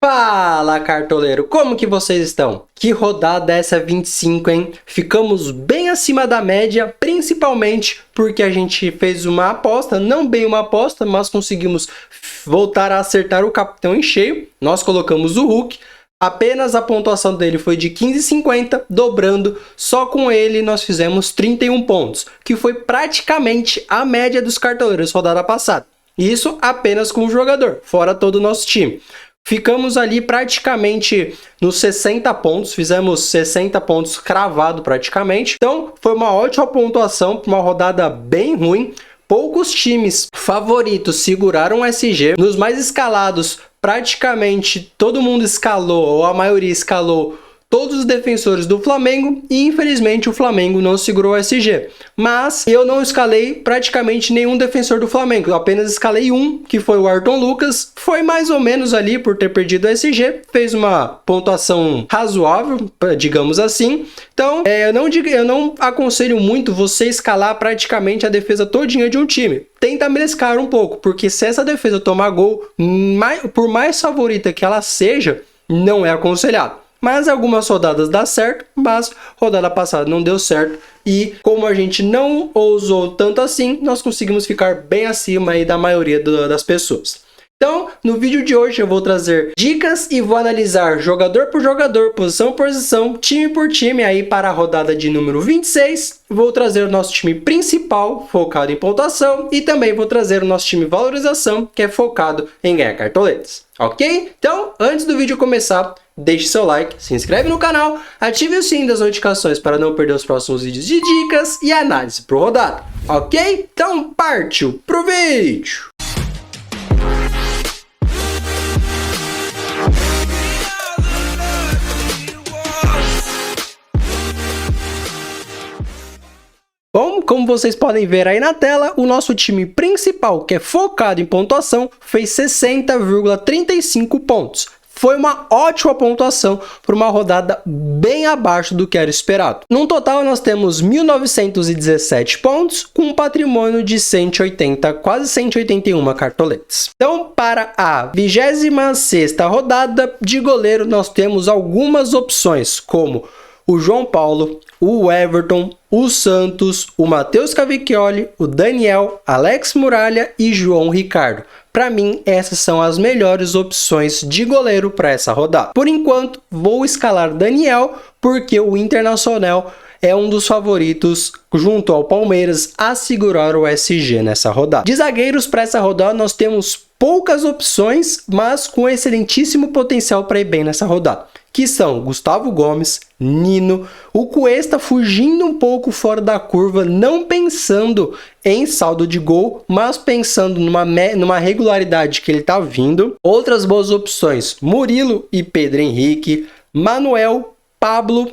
Fala, cartoleiro! Como que vocês estão? Que rodada é essa 25, hein? Ficamos bem acima da média, principalmente porque a gente fez uma aposta, não bem uma aposta, mas conseguimos voltar a acertar o capitão em cheio. Nós colocamos o Hulk, apenas a pontuação dele foi de 15,50, dobrando, só com ele nós fizemos 31 pontos, que foi praticamente a média dos cartoleiros rodada passada. Isso apenas com o jogador, fora todo o nosso time. Ficamos ali praticamente nos 60 pontos, fizemos 60 pontos cravado praticamente. Então foi uma ótima pontuação, uma rodada bem ruim. Poucos times favoritos seguraram o SG. Nos mais escalados, praticamente todo mundo escalou, ou a maioria escalou todos os defensores do Flamengo e infelizmente o Flamengo não segurou o SG. Mas eu não escalei praticamente nenhum defensor do Flamengo, eu apenas escalei um, que foi o Ayrton Lucas. Foi mais ou menos ali por ter perdido o SG, fez uma pontuação razoável, digamos assim. Então eu não aconselho muito você escalar praticamente a defesa todinha de um time. Tenta mesclar um pouco, porque se essa defesa tomar gol, por mais favorita que ela seja, não é aconselhado. Mas algumas rodadas dá certo, mas rodada passada não deu certo. E como a gente não ousou tanto assim, nós conseguimos ficar bem acima aí da maioria das pessoas. Então, no vídeo de hoje eu vou trazer dicas e vou analisar jogador por jogador, posição por posição, time por time aí para a rodada de número 26. Vou trazer o nosso time principal, focado em pontuação, e também vou trazer o nosso time valorização, que é focado em ganhar cartoletas. Ok? Então, antes do vídeo começar, deixe seu like, se inscreve no canal, ative o sininho das notificações para não perder os próximos vídeos de dicas e análise pro rodado. Ok? Então, partiu pro vídeo! Bom, como vocês podem ver aí na tela, o nosso time principal, que é focado em pontuação, fez 60,35 pontos. Foi uma ótima pontuação para uma rodada bem abaixo do que era esperado. No total, nós temos 1.917 pontos, com um patrimônio de 180, quase 181 cartoletas. Então, para a 26ª rodada de goleiro, nós temos algumas opções, como o João Paulo, o Everton, o Santos, o Matheus Cavicchioli, o Daniel, Alex Muralha e João Ricardo. Para mim, essas são as melhores opções de goleiro para essa rodada. Por enquanto, vou escalar Daniel, porque o Internacional é um dos favoritos, junto ao Palmeiras, a segurar o SG nessa rodada. De zagueiros para essa rodada, nós temos poucas opções, mas com excelentíssimo potencial para ir bem nessa rodada, que são Gustavo Gomes, Nino, o Cuesta fugindo um pouco fora da curva, não pensando em saldo de gol, mas pensando numa regularidade que ele está vindo. Outras boas opções, Murilo e Pedro Henrique, Manuel, Pablo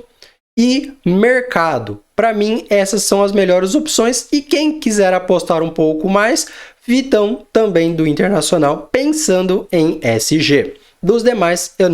e Mercado. Para mim, essas são as melhores opções, e quem quiser apostar um pouco mais, Vitão também do Internacional, pensando em SG. Dos demais, eu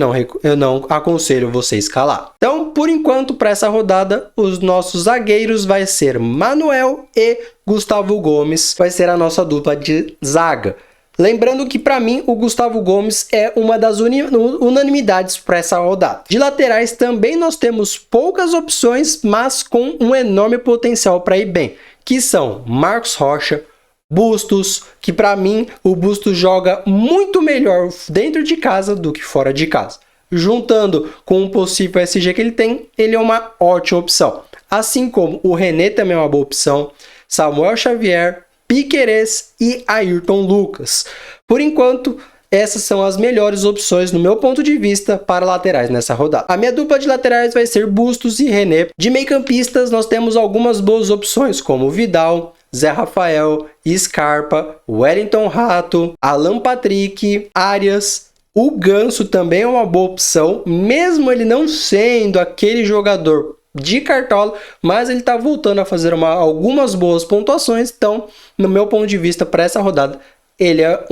não aconselho você escalar. Então, por enquanto, para essa rodada, os nossos zagueiros vai ser Manuel e Gustavo Gomes, vai ser a nossa dupla de zaga. Lembrando que, para mim, o Gustavo Gomes é uma das unanimidades para essa rodada. De laterais também nós temos poucas opções, mas com um enorme potencial para ir bem, que são Marcos Rocha, Bustos, que para mim o Bustos joga muito melhor dentro de casa do que fora de casa. Juntando com o possível SG que ele tem, ele é uma ótima opção. Assim como o René também é uma boa opção, Samuel Xavier, Piquerez e Ayrton Lucas. Por enquanto, essas são as melhores opções, no meu ponto de vista, para laterais nessa rodada. A minha dupla de laterais vai ser Bustos e René. De meio-campistas, nós temos algumas boas opções, como Vidal, Zé Rafael, Scarpa, Wellington Rato, Alan Patrick, Arias. O Ganso também é uma boa opção, mesmo ele não sendo aquele jogador de cartola, mas ele está voltando a fazer algumas boas pontuações. Então, no meu ponto de vista, para essa rodada, ele é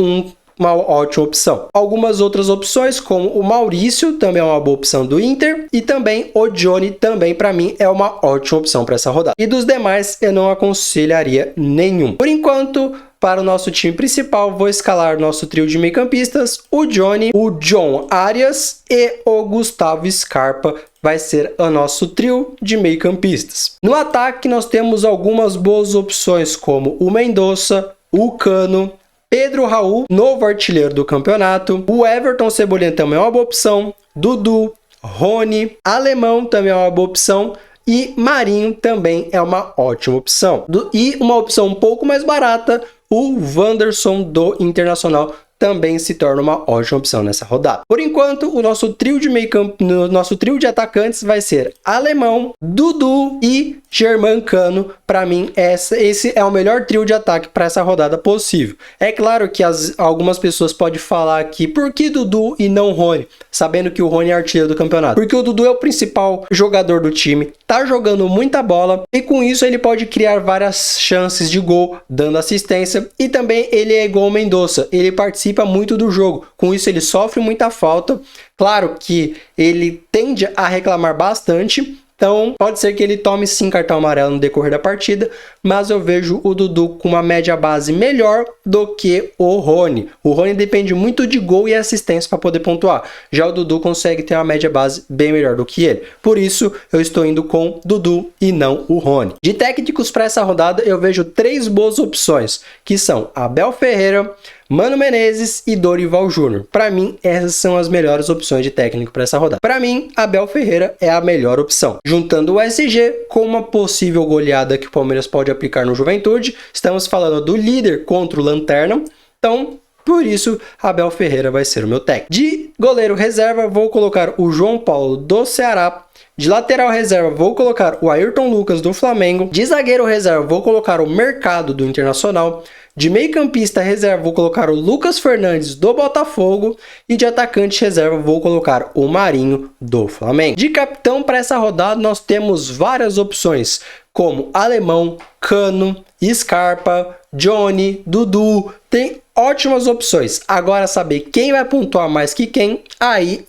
uma ótima opção. Algumas outras opções, como o Maurício, também é uma boa opção do Inter, e também o Johnny, também para mim é uma ótima opção para essa rodada. E dos demais, eu não aconselharia nenhum. Por enquanto, para o nosso time principal, vou escalar nosso trio de meio-campistas, o Johnny, o John Arias e o Gustavo Scarpa. Vai ser o nosso trio de meio-campistas. No ataque, nós temos algumas boas opções, como o Mendonça, o Cano, Pedro Raul, novo artilheiro do campeonato, o Everton Cebolinha também é uma boa opção, Dudu, Rony, Alemão também é uma boa opção, e Marinho também é uma ótima opção. E uma opção um pouco mais barata, o Wanderson do Internacional também se torna uma ótima opção nessa rodada. Por enquanto, o nosso trio de meio-campo, nosso trio de atacantes vai ser Alemão, Dudu e Germancano. Para mim, esse é o melhor trio de ataque para essa rodada possível. É claro que algumas pessoas podem falar aqui, por que Dudu e não Rony? Sabendo que o Rony é artilheiro do campeonato. Porque o Dudu é o principal jogador do time, tá jogando muita bola e com isso ele pode criar várias chances de gol, dando assistência, e também ele é igual o Mendonça, ele participa muito do jogo, com isso ele sofre muita falta. Claro que ele tende a reclamar bastante, então pode ser que ele tome sim cartão amarelo no decorrer da partida, mas eu vejo o Dudu com uma média base melhor do que o Rony. O Rony depende muito de gol e assistência para poder pontuar, já o Dudu consegue ter uma média base bem melhor do que ele. Por isso eu estou indo com Dudu e não o Rony. De técnicos para essa rodada eu vejo 3 boas opções, que são Abel Ferreira, Mano Menezes e Dorival Júnior. Para mim, essas são as melhores opções de técnico para essa rodada. Para mim, Abel Ferreira é a melhor opção. Juntando o SG com uma possível goleada que o Palmeiras pode aplicar no Juventude, estamos falando do líder contra o Lanterna, então por isso Abel Ferreira vai ser o meu técnico. De goleiro reserva, vou colocar o João Paulo do Ceará. De lateral reserva, vou colocar o Ayrton Lucas do Flamengo. De zagueiro reserva, vou colocar o Mercado do Internacional. De meio-campista reserva, vou colocar o Lucas Fernandes do Botafogo. E de atacante reserva, vou colocar o Marinho do Flamengo. De capitão para essa rodada, nós temos várias opções, como Alemão, Cano, Scarpa, Johnny, Dudu. Tem ótimas opções. Agora, saber quem vai pontuar mais que quem, aí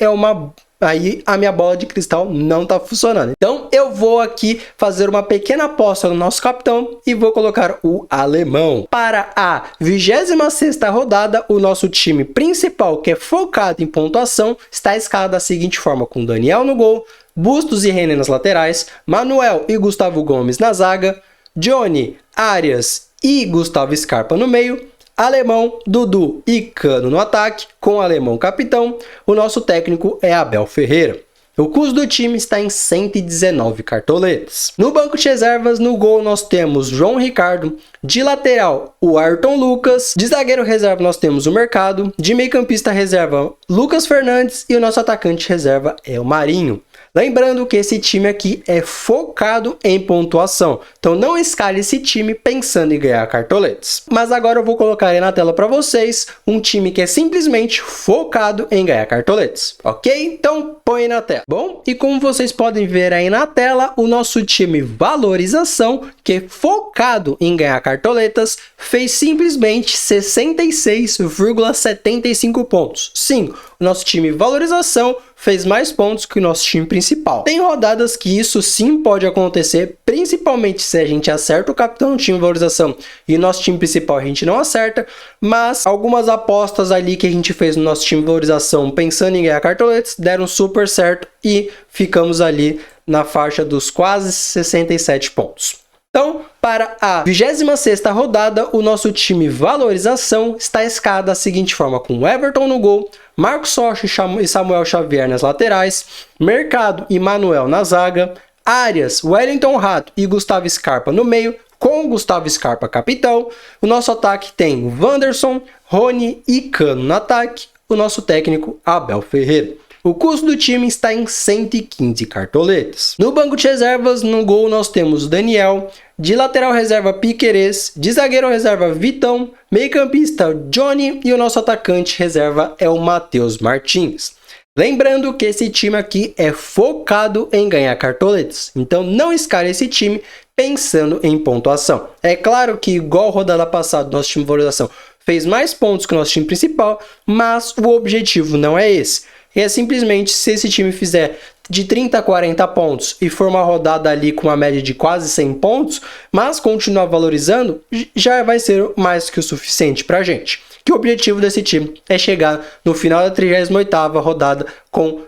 a minha bola de cristal não tá funcionando. Então eu vou aqui fazer uma pequena aposta no nosso capitão e vou colocar o Alemão. Para a 26ª rodada, o nosso time principal, que é focado em pontuação, está escalado da seguinte forma, com Daniel no gol, Bustos e René nas laterais, Manuel e Gustavo Gomes na zaga, Johnny, Arias e Gustavo Scarpa no meio, Alemão, Dudu e Cano no ataque, com o Alemão capitão. O nosso técnico é Abel Ferreira. O custo do time está em 119 cartoletas. No banco de reservas, no gol, nós temos João Ricardo. De lateral, o Ayrton Lucas. De zagueiro reserva, nós temos o Mercado. De meio-campista reserva, Lucas Fernandes. E o nosso atacante reserva é o Marinho. Lembrando que esse time aqui é focado em pontuação, então não escale esse time pensando em ganhar cartoletas. Mas agora eu vou colocar aí na tela para vocês um time que é simplesmente focado em ganhar cartoletas, ok? Então põe na tela. Bom, e como vocês podem ver aí na tela, o nosso time valorização, que é focado em ganhar cartoletas, fez simplesmente 66,75 pontos. Sim, o nosso time valorização fez mais pontos que o nosso time principal. Tem rodadas que isso sim pode acontecer, principalmente se a gente acerta o capitão do time de valorização e o nosso time principal a gente não acerta, mas algumas apostas ali que a gente fez no nosso time de valorização pensando em ganhar cartoletas deram super certo e ficamos ali na faixa dos quase 67 pontos. Então, para a 26ª rodada, o nosso time valorização está escalado da seguinte forma, com Everton no gol, Marcos Rocha e Samuel Xavier nas laterais, Mercado e Manuel na zaga, Arias, Wellington Rato e Gustavo Scarpa no meio, com Gustavo Scarpa capitão. O nosso ataque tem Wanderson, Rony e Cano no ataque. O nosso técnico, Abel Ferreira. O custo do time está em 115 cartoletas. No banco de reservas, no gol, nós temos Daniel. De lateral reserva, Piquerez. De zagueiro reserva, Vitão. Meio-campista, Johnny. E o nosso atacante reserva é o Matheus Martins. Lembrando que esse time aqui é focado em ganhar cartoletas. Então não escale esse time pensando em pontuação. É claro que, igual a rodada passada, nosso time de valorização fez mais pontos que o nosso time principal, mas o objetivo não é esse. É simplesmente se esse time fizer de 30 a 40 pontos e for uma rodada ali com uma média de quase 100 pontos, mas continuar valorizando, já vai ser mais que o suficiente para a gente. Que o objetivo desse time é chegar no final da 38ª rodada com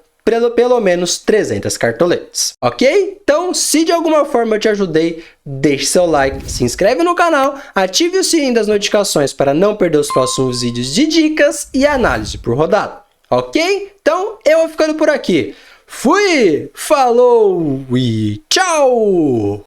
pelo menos 300 cartoletas, ok? Então, se de alguma forma eu te ajudei, deixe seu like, se inscreve no canal, ative o sininho das notificações para não perder os próximos vídeos de dicas e análise por rodada, ok? Então, eu vou ficando por aqui. Fui, falou e tchau!